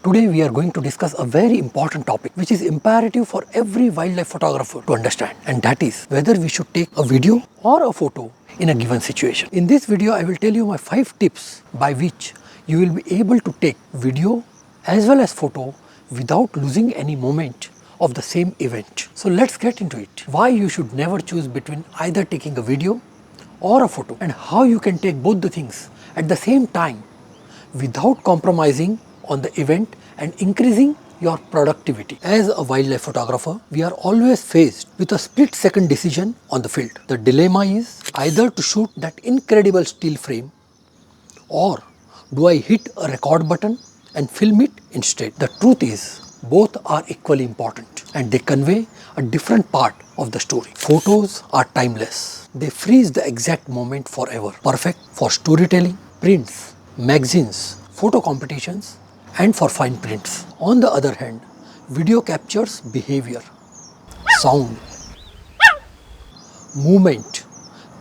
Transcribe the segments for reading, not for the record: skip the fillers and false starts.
Today we are going to discuss a very important topic which is imperative for every wildlife photographer to understand, and that is whether we should take a video or a photo in a given situation. In this video I will tell you my 5 tips by which you will be able to take video as well as photo without losing any moment of the same event. So let's get into it. Why you should never choose between either taking a video or a photo, and how you can take both the things at the same time without compromising on the event and increasing your productivity. As a wildlife photographer, we are always faced with a split-second decision on the field. The dilemma is either to shoot that incredible still frame, or do I hit a record button and film it instead? The truth is, both are equally important and they convey a different part of the story. Photos are timeless. They freeze the exact moment forever. Perfect for storytelling, prints, magazines, photo competitions, and for fine prints. On the other hand, video captures behavior, sound, movement,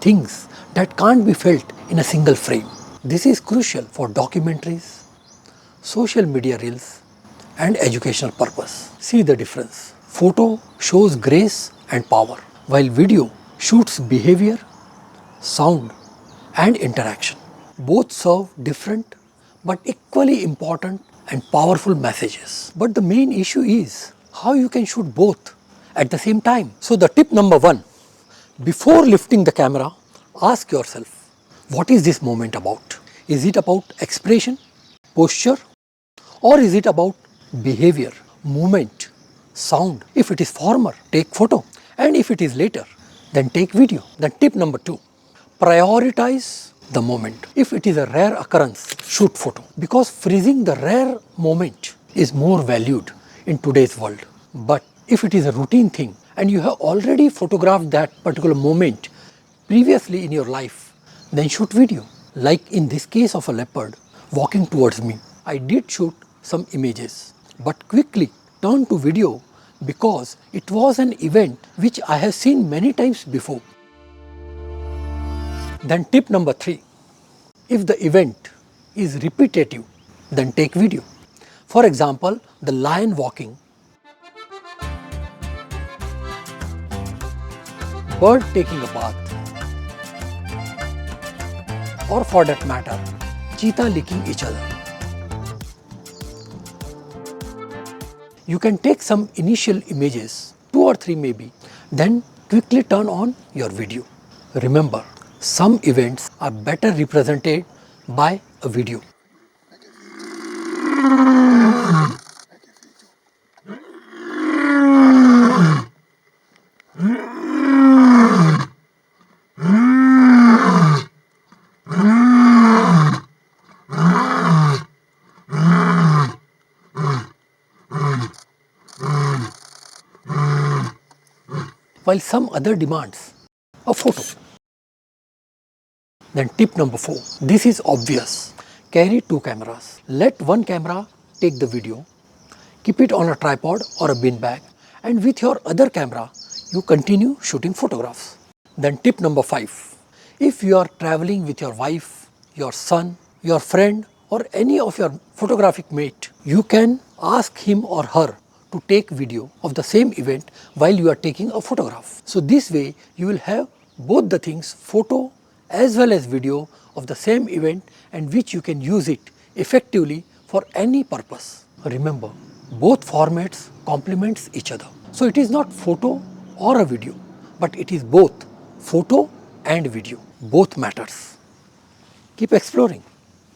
things that can't be felt in a single frame. This is crucial for documentaries, social media reels, and educational purpose. See the difference. Photo shows grace and power, while video shoots behavior, sound, and interaction. Both serve different but equally important and powerful messages. But the main issue is how you can shoot both at the same time. So the tip number 1, before lifting the camera, ask yourself, what is this moment about? Is it about expression, posture, or is it about behavior, movement, sound? If it is former, take photo, and if it is later, then take video. Then tip number 2, prioritize the moment. If it is a rare occurrence, shoot photo, because freezing the rare moment is more valued in today's world. But if it is a routine thing and you have already photographed that particular moment previously in your life, then shoot video. Like in this case of a leopard walking towards me, I did shoot some images but quickly turned to video because it was an event which I have seen many times before. Then tip number 3, if the event is repetitive, then take video. For example, the lion walking, bird taking a bath, or for that matter, cheetah licking each other. You can take some initial images, 2 or 3 maybe, then quickly turn on your video. Remember, some events are better represented by a video. While some other demands a photo. Then tip number 4, this is obvious. Carry 2 cameras. Let one camera take the video, keep it on a tripod or a bin bag, and with your other camera, you continue shooting photographs. Then tip number 5, if you are traveling with your wife, your son, your friend, or any of your photographic mate, you can ask him or her to take video of the same event while you are taking a photograph. So this way you will have both the things, photo as well as video of the same event, and which you can use it effectively for any purpose. Remember, both formats complements each other. So it is not photo or a video, but it is both photo and video. Both matters. Keep exploring.